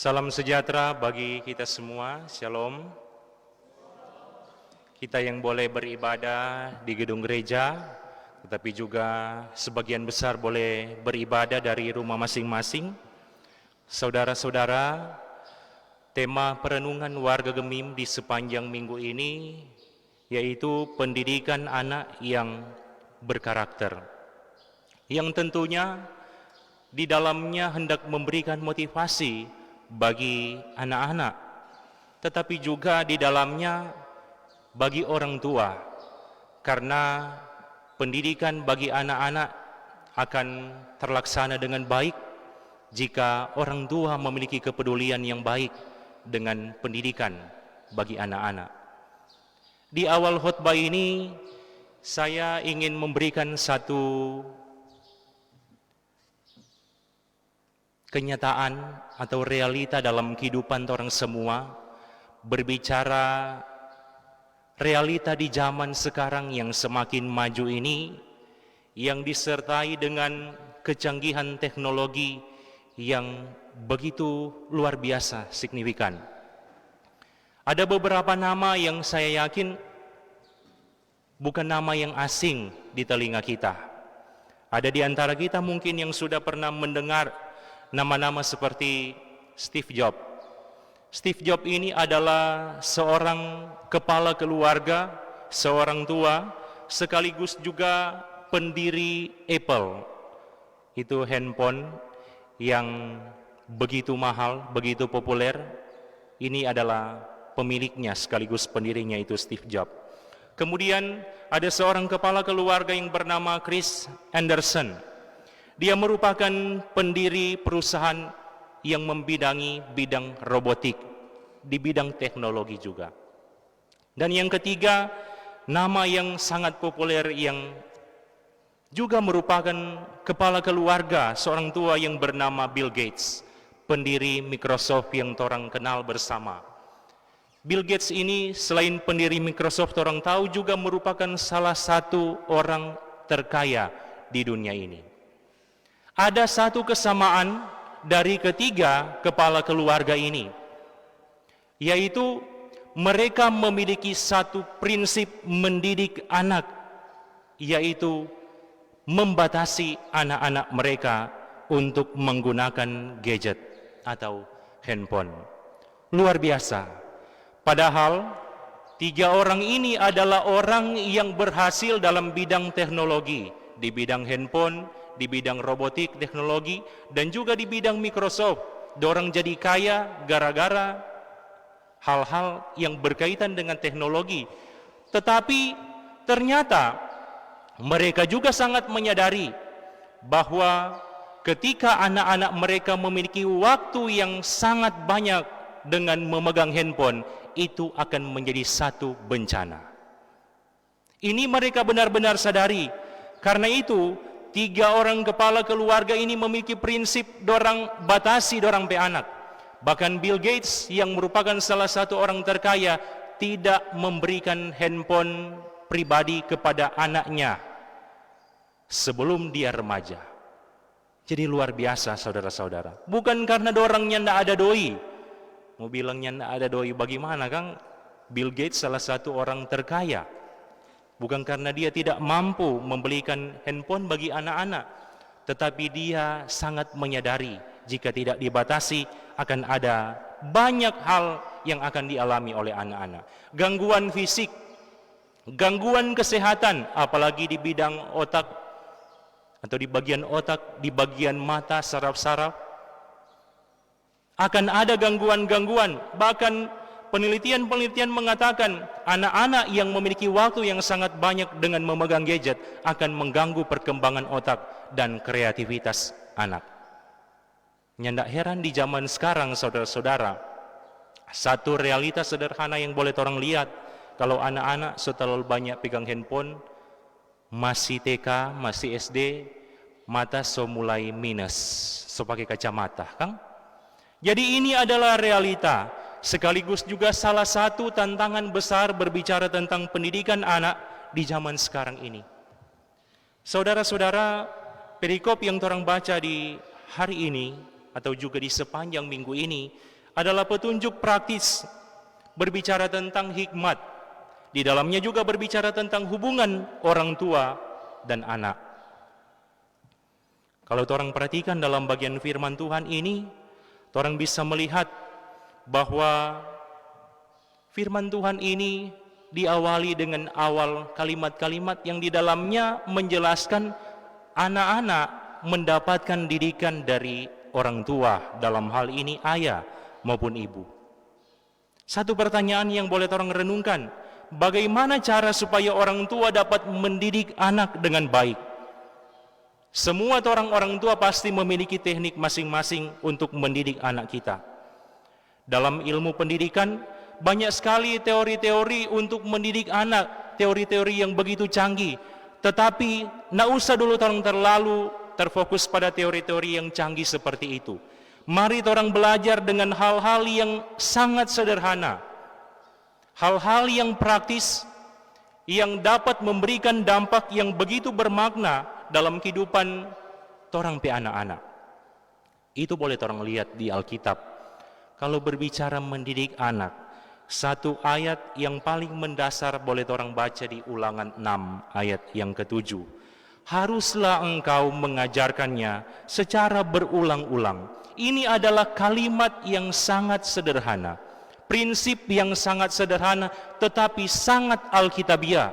Salam sejahtera bagi kita semua, Shalom. Kita yang boleh beribadah di gedung gereja, tetapi juga sebagian besar boleh beribadah dari rumah masing-masing. Saudara-saudara, tema perenungan warga Gemim di sepanjang minggu ini yaitu pendidikan anak yang berkarakter, yang tentunya di dalamnya hendak memberikan motivasi bagi anak-anak, tetapi juga di dalamnya bagi orang tua, karena pendidikan bagi anak-anak akan terlaksana dengan baik jika orang tua memiliki kepedulian yang baik dengan pendidikan bagi anak-anak. Di awal khutbah ini saya ingin memberikan satu kenyataan atau realita dalam kehidupan orang semua, berbicara realita di zaman sekarang yang semakin maju ini, yang disertai dengan kecanggihan teknologi yang begitu luar biasa signifikan. Ada beberapa nama yang saya yakin bukan nama yang asing di telinga kita. Ada di antara kita mungkin yang sudah pernah mendengar nama-nama seperti Steve Jobs. Steve Jobs ini adalah seorang kepala keluarga, seorang tua, sekaligus juga pendiri Apple. Itu handphone yang begitu mahal, begitu populer. Ini adalah pemiliknya sekaligus pendirinya, itu Steve Jobs. Kemudian ada seorang kepala keluarga yang bernama Chris Anderson. Dia merupakan pendiri perusahaan yang membidangi bidang robotik, di bidang teknologi juga. Dan yang ketiga, nama yang sangat populer yang juga merupakan kepala keluarga, seorang tua yang bernama Bill Gates, pendiri Microsoft yang orang kenal bersama. Bill Gates ini selain pendiri Microsoft, orang tahu juga merupakan salah satu orang terkaya di dunia ini. Ada satu kesamaan dari ketiga kepala keluarga ini, yaitu mereka memiliki satu prinsip mendidik anak, yaitu membatasi anak-anak mereka untuk menggunakan gadget atau handphone. Luar biasa. Padahal tiga orang ini adalah orang yang berhasil dalam bidang teknologi, di bidang handphone, di bidang robotik teknologi, dan juga di bidang Microsoft. Dorang jadi kaya gara-gara hal-hal yang berkaitan dengan teknologi. Tetapi ternyata mereka juga sangat menyadari bahwa ketika anak-anak mereka memiliki waktu yang sangat banyak dengan memegang handphone, itu akan menjadi satu bencana. Ini mereka benar-benar sadari. Karena itu tiga orang kepala keluarga ini memiliki prinsip dorang batasi dorang pe anak. Bahkan Bill Gates yang merupakan salah satu orang terkaya tidak memberikan handphone pribadi kepada anaknya sebelum dia remaja. Jadi luar biasa saudara-saudara. Bukan karena dorangnya tidak ada doi. Mau bilangnya tidak ada doi bagaimana, Kang? Bill Gates salah satu orang terkaya. Bukan karena dia tidak mampu membelikan handphone bagi anak-anak, tetapi dia sangat menyadari jika tidak dibatasi akan ada banyak hal yang akan dialami oleh anak-anak. Gangguan fisik, gangguan kesehatan, apalagi di bidang otak atau di bagian otak, di bagian mata, saraf-saraf. Akan ada gangguan-gangguan, bahkan penelitian-penelitian mengatakan anak-anak yang memiliki waktu yang sangat banyak dengan memegang gadget akan mengganggu perkembangan otak dan kreativitas anak. Nyandak heran di zaman sekarang saudara-saudara, satu realitas sederhana yang boleh orang lihat, kalau anak-anak setelah banyak pegang handphone, masih TK, masih SD, mata so mulai minus, so pakai kacamata, Kang. Jadi ini adalah realita, sekaligus juga salah satu tantangan besar berbicara tentang pendidikan anak di zaman sekarang ini. Saudara-saudara, perikop yang orang baca di hari ini atau juga di sepanjang minggu ini adalah petunjuk praktis, berbicara tentang hikmat. Di dalamnya juga berbicara tentang hubungan orang tua dan anak. Kalau orang perhatikan dalam bagian firman Tuhan ini, orang bisa melihat bahwa firman Tuhan ini diawali dengan awal kalimat-kalimat yang di dalamnya menjelaskan anak-anak mendapatkan didikan dari orang tua, dalam hal ini ayah maupun ibu. Satu pertanyaan yang boleh orang renungkan, bagaimana cara supaya orang tua dapat mendidik anak dengan baik? Semua orang tua pasti memiliki teknik masing-masing untuk mendidik anak kita. Dalam ilmu pendidikan, banyak sekali teori-teori untuk mendidik anak, teori-teori yang begitu canggih. Tetapi, tidak usah dulu orang terlalu terfokus pada teori-teori yang canggih seperti itu. Mari orang belajar dengan hal-hal yang sangat sederhana. Hal-hal yang praktis, yang dapat memberikan dampak yang begitu bermakna dalam kehidupan orang pe anak-anak. Itu boleh orang lihat di Alkitab. Kalau berbicara mendidik anak, satu ayat yang paling mendasar boleh orang baca di Ulangan 6 ayat yang ke-7. Haruslah engkau mengajarkannya secara berulang-ulang. Ini adalah kalimat yang sangat sederhana, prinsip yang sangat sederhana, tetapi sangat alkitabiah.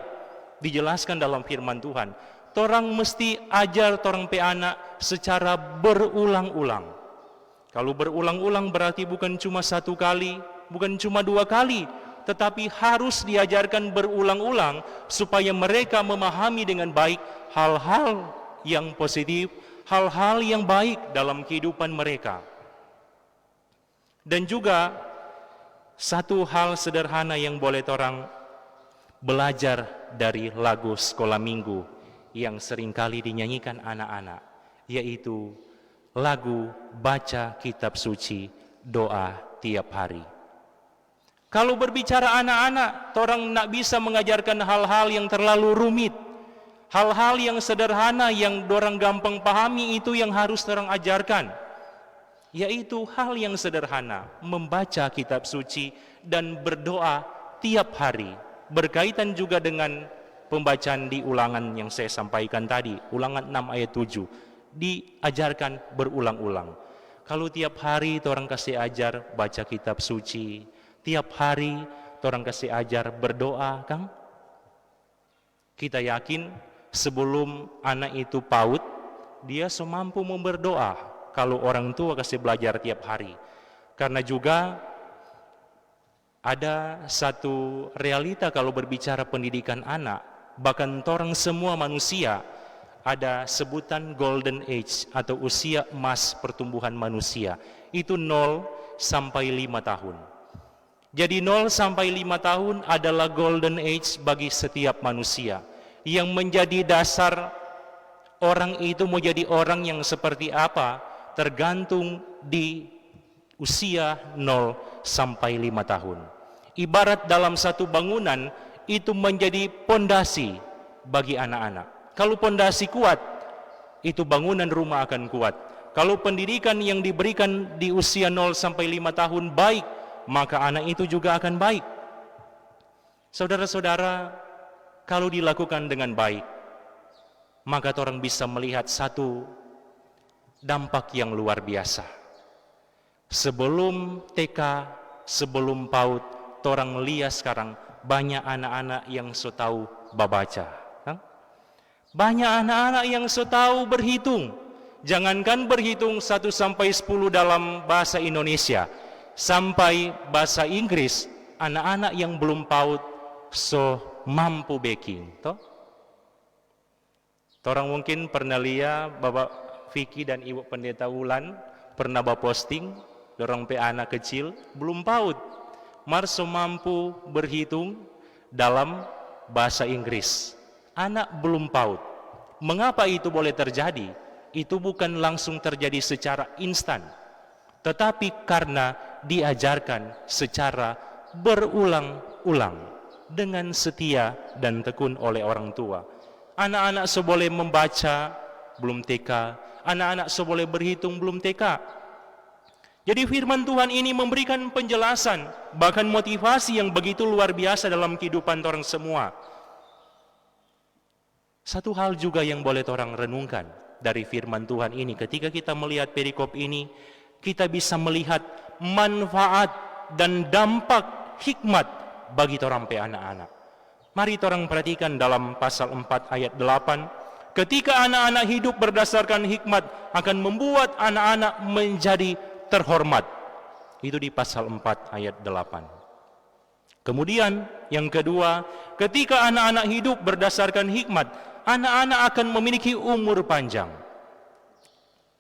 Dijelaskan dalam firman Tuhan, orang mesti ajar orang pe anak secara berulang-ulang. Kalau berulang-ulang berarti bukan cuma satu kali, bukan cuma dua kali, tetapi harus diajarkan berulang-ulang supaya mereka memahami dengan baik hal-hal yang positif, hal-hal yang baik dalam kehidupan mereka. Dan juga satu hal sederhana yang boleh orang belajar dari lagu sekolah minggu yang seringkali dinyanyikan anak-anak, yaitu lagu baca kitab suci, doa tiap hari. Kalau berbicara anak-anak, orang nak bisa mengajarkan hal-hal yang terlalu rumit. Hal-hal yang sederhana yang orang gampang pahami itu yang harus orang ajarkan. Yaitu hal yang sederhana, membaca kitab suci dan berdoa tiap hari. Berkaitan juga dengan pembacaan di ulangan yang saya sampaikan tadi, Ulangan 6 ayat 7. Diajarkan berulang-ulang. Kalau tiap hari orang kasih ajar baca kitab suci, tiap hari orang kasih ajar berdoa, Kang, kita yakin sebelum anak itu PAUD, dia semampu berdoa kalau orang tua kasih belajar tiap hari. Karena juga ada satu realita kalau berbicara pendidikan anak, bahkan orang semua manusia, ada sebutan golden age atau usia emas pertumbuhan manusia. Itu 0 sampai 5 tahun. Jadi 0 sampai 5 tahun adalah golden age bagi setiap manusia. Yang menjadi dasar orang itu mau jadi orang yang seperti apa, tergantung di usia 0 sampai 5 tahun. Ibarat dalam satu bangunan, itu menjadi pondasi bagi anak-anak. Kalau pondasi kuat, itu bangunan rumah akan kuat. Kalau pendidikan yang diberikan di usia 0 sampai 5 tahun baik, maka anak itu juga akan baik. Saudara-saudara, kalau dilakukan dengan baik, maka orang bisa melihat satu dampak yang luar biasa. Sebelum TK, sebelum PAUD, orang lihat sekarang banyak anak-anak yang so tahu babaca. Banyak anak-anak yang so tahu berhitung. Jangankan berhitung 1 sampai 10 dalam bahasa Indonesia, sampai bahasa Inggris, anak-anak yang belum PAUD so mampu baking. Toh? Orang mungkin pernah lihat Bapak Vicky dan Ibu Pendeta Wulan pernah posting dorong pe anak kecil belum PAUD, marso mampu berhitung dalam bahasa Inggris. Anak belum PAUD. Mengapa itu boleh terjadi? Itu bukan langsung terjadi secara instan, tetapi karena diajarkan secara berulang-ulang dengan setia dan tekun oleh orang tua. Anak-anak seboleh membaca belum TK, anak-anak seboleh berhitung belum TK. Jadi firman Tuhan ini memberikan penjelasan, bahkan motivasi yang begitu luar biasa dalam kehidupan orang semua. Satu hal juga yang boleh orang renungkan dari firman Tuhan ini, ketika kita melihat perikop ini, kita bisa melihat manfaat dan dampak hikmat bagi orang pe anak-anak. Mari orang perhatikan dalam pasal 4 ayat 8, ketika anak-anak hidup berdasarkan hikmat akan membuat anak-anak menjadi terhormat. Itu di pasal 4 ayat 8. Kemudian yang kedua, ketika anak-anak hidup berdasarkan hikmat, anak-anak akan memiliki umur panjang.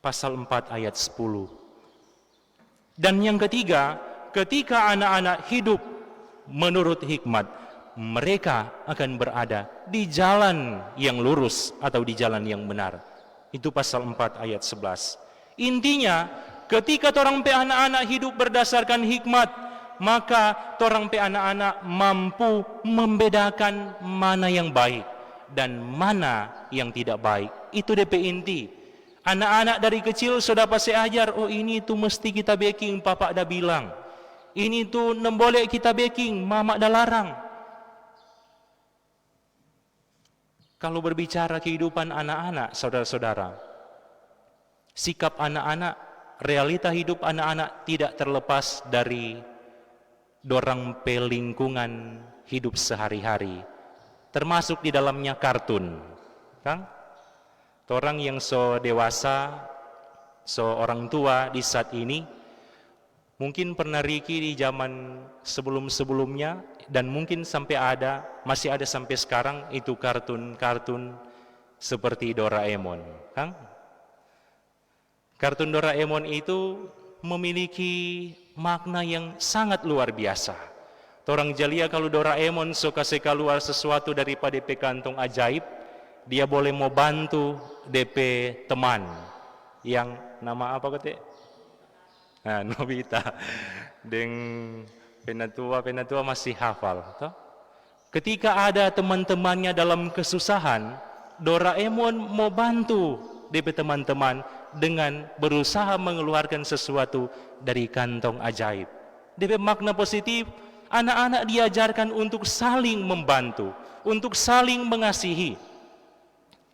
Pasal 4 ayat 10. Dan yang ketiga, ketika anak-anak hidup menurut hikmat, mereka akan berada di jalan yang lurus atau di jalan yang benar. Itu pasal 4 ayat 11. Intinya, ketika torang pe anak-anak hidup berdasarkan hikmat, maka torang pe anak-anak mampu membedakan mana yang baik dan mana yang tidak baik. Itu DP inti. Anak-anak dari kecil sudah pasti ajar, oh ini tuh mesti kita baking, papa dah bilang. Ini tuh nemboleh kita baking, mama dah larang. Kalau berbicara kehidupan anak-anak, saudara-saudara, sikap anak-anak, realita hidup anak-anak tidak terlepas dari dorang pe lingkungan hidup sehari-hari, termasuk di dalamnya kartun, kan? Orang yang so dewasa, so orang tua di saat ini, mungkin pernah Riki di zaman sebelum-sebelumnya, dan mungkin sampai masih ada sampai sekarang, itu kartun-kartun seperti Doraemon, kan? Kartun Doraemon itu memiliki makna yang sangat luar biasa. Orang jalia kalau Doraemon suka keluar sesuatu daripada DP kantong ajaib, dia boleh mau bantu DP teman yang nama apa kata? Nah, Nobita. Deng penatua masih hafal, toh? Ketika ada teman-temannya dalam kesusahan, Doraemon mau bantu DP teman-teman dengan berusaha mengeluarkan sesuatu dari kantong ajaib. DP makna positif, anak-anak diajarkan untuk saling membantu, untuk saling mengasihi.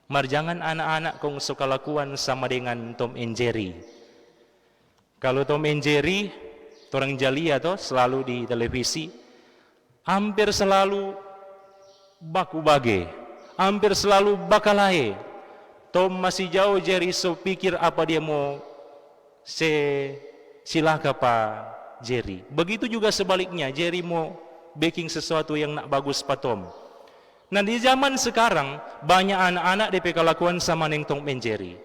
Jangan anak-anak kong suka lakukan sama dengan Tom and Jerry. Kalau Tom and Jerry, orang jalia toh selalu di televisi, hampir selalu baku bage, hampir selalu bakalae. Tom masih jauh, Jerry so pikir apa dia mau silaka Pak Jerry. Begitu juga sebaliknya, Jerry mau baking sesuatu yang nak bagus Pak Tom. Nah di zaman sekarang banyak anak-anak DP kelakuan sama neng Tom and Jerry,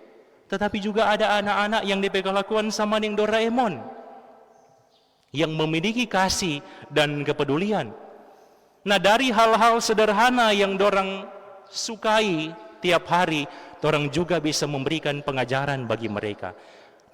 tetapi juga ada anak-anak yang DP kelakuan sama neng Doraemon, yang memiliki kasih dan kepedulian. Nah dari hal-hal sederhana yang dorang sukai tiap hari, orang juga bisa memberikan pengajaran bagi mereka.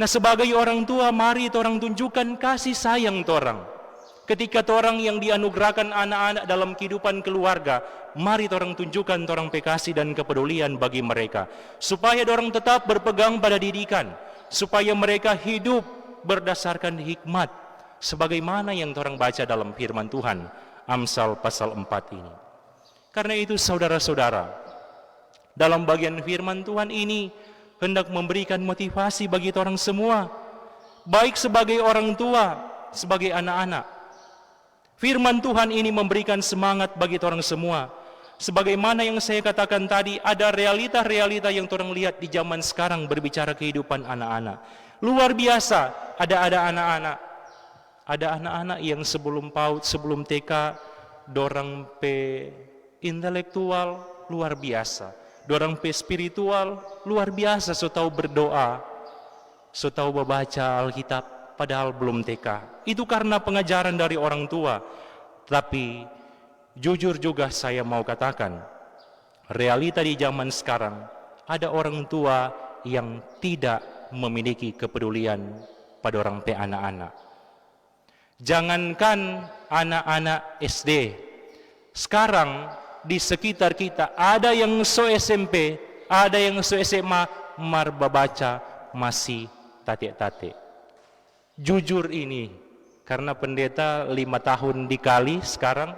Nah sebagai orang tua, mari orang tunjukkan kasih sayang orang. Ketika orang yang dianugerahkan anak-anak dalam kehidupan keluarga, mari orang tunjukkan orang kasih dan kepedulian bagi mereka, supaya orang tetap berpegang pada didikan, supaya mereka hidup berdasarkan hikmat, sebagaimana yang orang baca dalam firman Tuhan, Amsal pasal 4 ini. Karena itu saudara-saudara, dalam bagian firman Tuhan ini hendak memberikan motivasi bagi orang semua, baik sebagai orang tua, sebagai anak-anak. Firman Tuhan ini memberikan semangat bagi orang semua. Sebagaimana yang saya katakan tadi, ada realita-realita yang orang lihat di zaman sekarang berbicara kehidupan anak-anak. Luar biasa, ada anak-anak. Ada anak-anak yang sebelum PAUD, sebelum TK, dorang pe intelektual luar biasa. Dorang pe spiritual luar biasa, so tahu berdoa, so tahu membaca Alkitab. Padahal belum TK. Itu karena pengajaran dari orang tua. Tapi jujur juga saya mau katakan, realita di zaman sekarang, ada orang tua yang tidak memiliki kepedulian pada orang pe anak-anak. Jangankan anak-anak SD, sekarang di sekitar kita ada yang so SMP, ada yang so SMA, mar babaca masih tatik-tatik. jujur ini, karena pendeta 5 tahun dikali sekarang,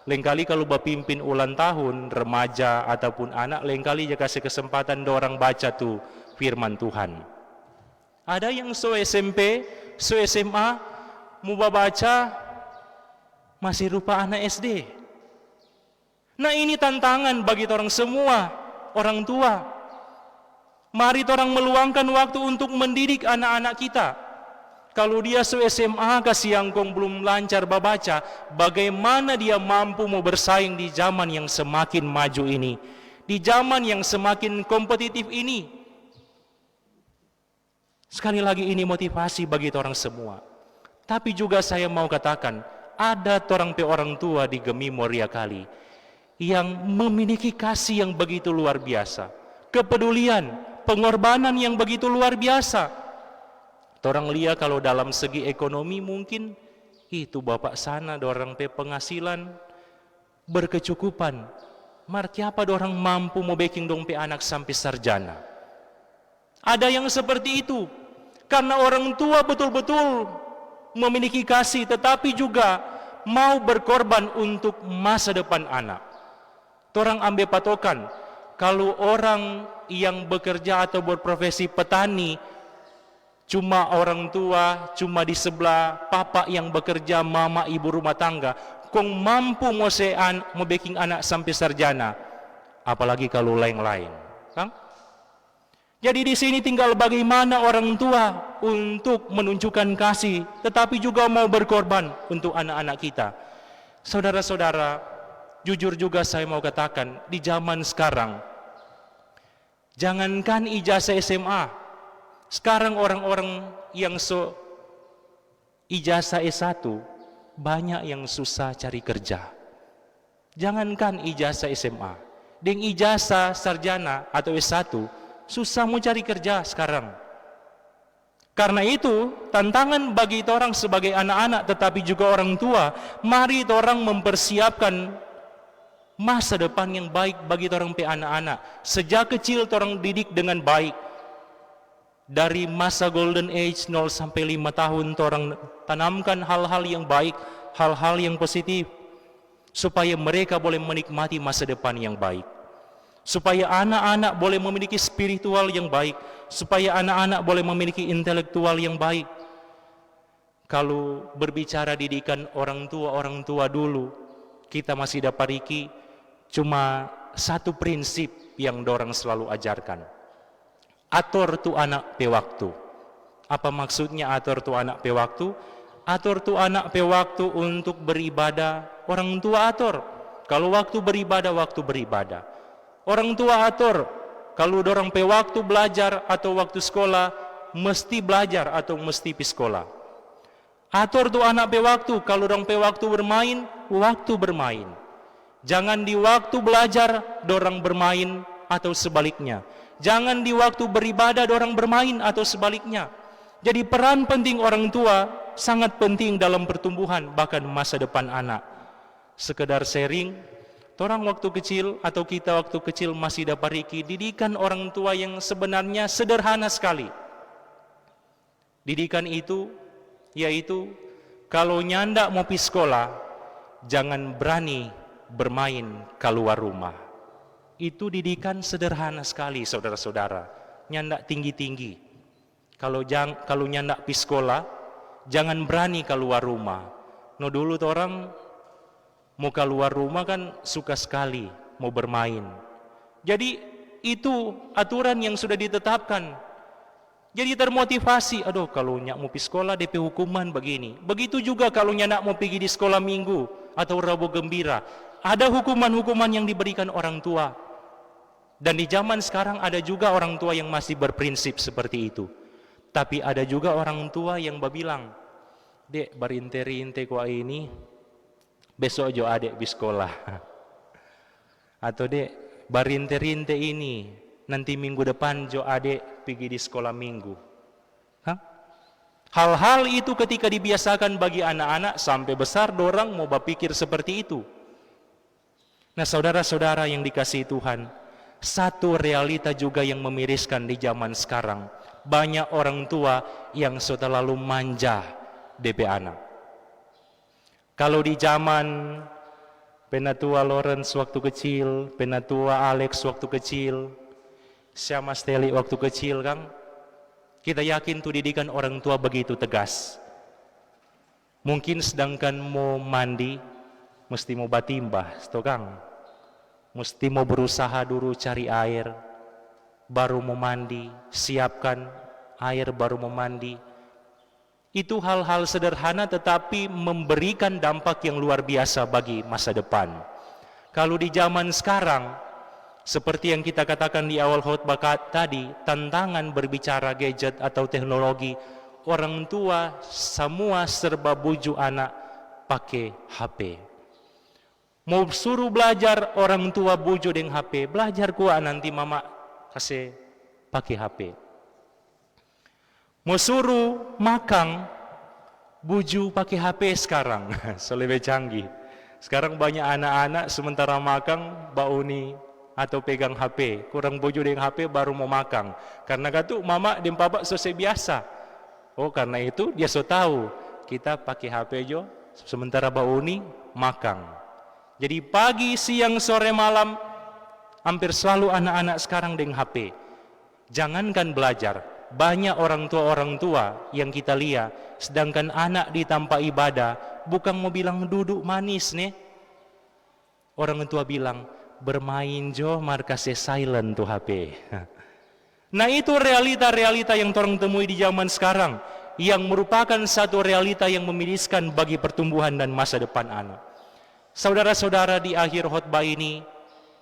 lain kali kalau bapimpin ulang tahun remaja ataupun anak, lain kali dia kasih kesempatan orang baca tuh firman Tuhan. Ada yang so SMP, so SMA mau baca masih rupa anak SD. Nah, ini tantangan bagi orang semua, orang tua. Mari orang meluangkan waktu untuk mendidik anak-anak kita. Kalau dia so SMA kasih angkong belum lancar baca, bagaimana dia mampu mau bersaing di zaman yang semakin maju ini, di zaman yang semakin kompetitif ini. Sekali lagi ini motivasi bagi orang semua. Tapi juga saya mau katakan, ada orang tua di Gemi Moria Kali yang memiliki kasih yang begitu luar biasa, kepedulian, pengorbanan yang begitu luar biasa. Orang lihat kalau dalam segi ekonomi mungkin itu bapak sana dorang pe penghasilan berkecukupan. Marti apa dorang mampu mau baking dong pe anak sampai sarjana. Ada yang seperti itu karena orang tua betul-betul memiliki kasih, tetapi juga mau berkorban untuk masa depan anak. Orang ambil patokan, kalau orang yang bekerja atau berprofesi petani, cuma orang tua, cuma di sebelah papa yang bekerja, mama ibu rumah tangga, kong mampu mau baking anak sampai sarjana, apalagi kalau lain-lain, Kang? Jadi di sini tinggal bagaimana orang tua untuk menunjukkan kasih, tetapi juga mau berkorban untuk anak-anak kita. Saudara-saudara, jujur juga saya mau katakan, di zaman sekarang, jangankan ijazah SMA, sekarang orang-orang yang ijazah S1 banyak yang susah cari kerja. Jangankan ijazah SMA, dengan ijazah sarjana atau S1 susah mau cari kerja sekarang. Karena itu tantangan bagi orang sebagai anak-anak tetapi juga orang tua, mari orang mempersiapkan masa depan yang baik bagi orang pe anak-anak. Sejak kecil orang didik dengan baik. Dari masa golden age 0 sampai 5 tahun orang tanamkan hal-hal yang baik, hal-hal yang positif, supaya mereka boleh menikmati masa depan yang baik, supaya anak-anak boleh memiliki spiritual yang baik, supaya anak-anak boleh memiliki intelektual yang baik. Kalau berbicara didikan orang tua dulu, kita masih dapat riki cuma satu prinsip yang dorang selalu ajarkan. Atur tu anak pe waktu. Apa maksudnya atur tu anak pe waktu? Atur tu anak pe waktu untuk beribadah, orang tua atur. Kalau waktu beribadah, waktu beribadah. Orang tua atur. Kalau dorang pe waktu belajar atau waktu sekolah, mesti belajar atau mesti pi sekolah. Atur tu anak pe waktu. Kalau dorang pe waktu bermain, waktu bermain. Jangan di waktu belajar, dorang bermain atau sebaliknya. Jangan di waktu beribadah orang bermain atau sebaliknya. Jadi peran penting orang tua sangat penting dalam pertumbuhan bahkan masa depan anak. Sekedar sharing, orang waktu kecil atau kita waktu kecil masih dapat riki didikan orang tua yang sebenarnya sederhana sekali. Didikan itu yaitu kalau nyandak mau pi sekolah, jangan berani bermain keluar rumah. Itu didikan sederhana sekali, saudara-saudara. Nyandak tinggi-tinggi. Kalau nyandak pi sekolah, jangan berani keluar rumah. No dulu tuh orang mau keluar rumah kan suka sekali mau bermain. Jadi itu aturan yang sudah ditetapkan. Jadi termotivasi, aduh kalau nyak mau pi sekolah DP hukuman begini. Begitu juga kalau nyak mau pergi di sekolah minggu atau Rabu Gembira. Ada hukuman-hukuman yang diberikan orang tua. Dan di zaman sekarang ada juga orang tua yang masih berprinsip seperti itu. Tapi ada juga orang tua yang bilang, "Dek, barinte-rinte kok ini, besok jo adek di sekolah." Atau "Dek, barinte-rinte ini, nanti minggu depan jo adek pergi di sekolah minggu." Hal-hal itu ketika dibiasakan bagi anak-anak sampai besar dorang mau berpikir seperti itu. Nah, saudara-saudara yang dikasihi Tuhan, satu realita juga yang memiriskan di zaman sekarang, banyak orang tua yang terlalu manja DP anak. Kalau di zaman penatua Lawrence waktu kecil, penatua Alex waktu kecil, Syama Steli waktu kecil, Kang, kita yakin tuh didikan orang tua begitu tegas. Mungkin sedangkan mau mandi, mesti mau batimbah, Kang. Mesti mau berusaha dulu cari air, baru mau mandi, siapkan air baru mau mandi. Itu hal-hal sederhana tetapi memberikan dampak yang luar biasa bagi masa depan. Kalau di zaman sekarang, seperti yang kita katakan di awal khotbah tadi, tantangan berbicara gadget atau teknologi, orang tua semua serba bujuk anak pakai HP. Mau suruh belajar, orang tua bujuk dengan HP, belajar kuat nanti mama kasih pakai HP. Mau suruh makan, buju pakai HP sekarang, lebih canggih. Sekarang banyak anak-anak sementara makan bauni atau pegang HP, kurang buju dengan HP baru mau makan. Karena kata mama dan papa selesai biasa. Oh karena itu dia so tahu kita pakai HP jo, sementara bauni makan. Jadi pagi, siang, sore, malam hampir selalu anak-anak sekarang dengan HP. Jangankan belajar, banyak orang tua yang kita lihat, sedangkan anak di tanpa ibadah, bukan mau bilang duduk manis nih. Orang tua bilang, bermain jo, markasnya silent tuh HP. Nah itu realita-realita yang orang temui di zaman sekarang, yang merupakan satu realita yang memiriskan bagi pertumbuhan dan masa depan anak. Saudara-saudara, di akhir khotbah ini,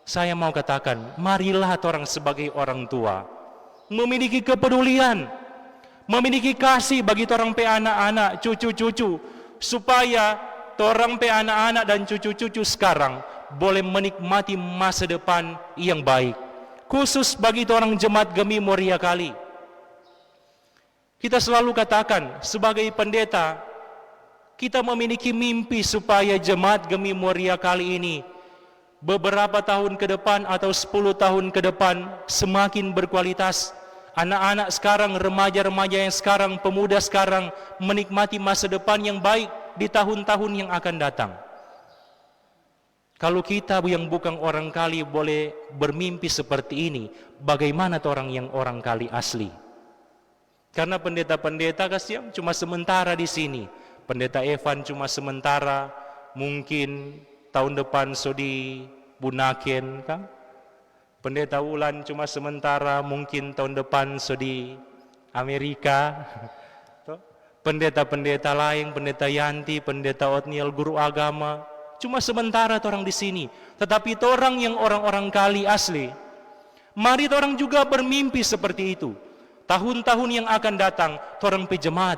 saya mau katakan, marilah orang sebagai orang tua memiliki kepedulian, memiliki kasih bagi orang pe anak-anak, cucu-cucu, supaya orang pe anak-anak dan cucu-cucu sekarang boleh menikmati masa depan yang baik. Khusus bagi orang jemaat Gemi Moria Kali, kita selalu katakan sebagai pendeta, kita memiliki mimpi supaya jemaat Gemi Moria Kali ini beberapa tahun ke depan atau 10 tahun ke depan semakin berkualitas. Anak-anak sekarang, remaja-remaja yang sekarang, pemuda sekarang menikmati masa depan yang baik di tahun-tahun yang akan datang. Kalau kita yang bukan orang Kali boleh bermimpi seperti ini, bagaimana orang yang orang Kali asli? Karena pendeta-pendeta kasihan cuma sementara di sini. Pendeta Evan cuma sementara, mungkin tahun depan sodi bunaken, kan? Pendeta Ulan cuma sementara, mungkin tahun depan sodi Amerika. Pendeta-pendeta lain, pendeta Yanti, pendeta Otniel, guru agama, cuma sementara orang di sini. Tetapi orang yang orang-orang Kali asli, mari orang juga bermimpi seperti itu. Tahun-tahun yang akan datang, orang pejemaat,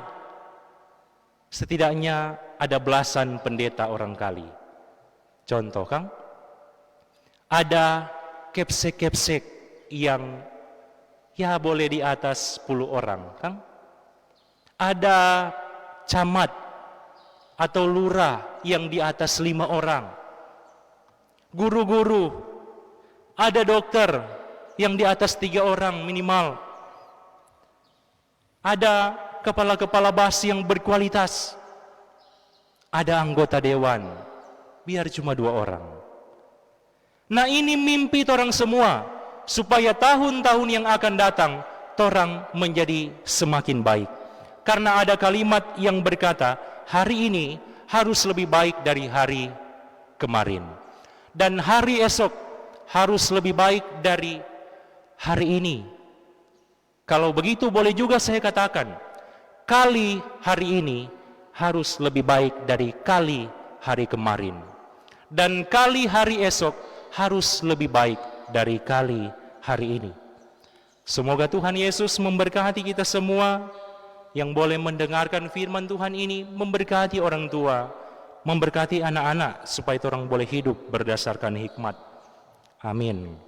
setidaknya ada belasan pendeta orang Kali. Contoh, Kang, ada kepsek-kepsek yang ya boleh di atas 10 orang, Kang. Ada camat atau lurah yang di atas 5 orang. Guru-guru, ada dokter yang di atas 3 orang minimal. Ada kepala-kepala bas yang berkualitas. Ada anggota dewan, biar cuma 2 orang. Nah ini mimpi orang semua, supaya tahun-tahun yang akan datang, orang menjadi semakin baik. Karena ada kalimat yang berkata, hari ini harus lebih baik dari hari kemarin. Dan hari esok harus lebih baik dari hari ini. Kalau begitu boleh juga saya katakan, kali hari ini harus lebih baik dari kali hari kemarin. Dan kali hari esok harus lebih baik dari kali hari ini. Semoga Tuhan Yesus memberkati kita semua yang boleh mendengarkan firman Tuhan ini, memberkati orang tua, memberkati anak-anak, supaya orang boleh hidup berdasarkan hikmat. Amin.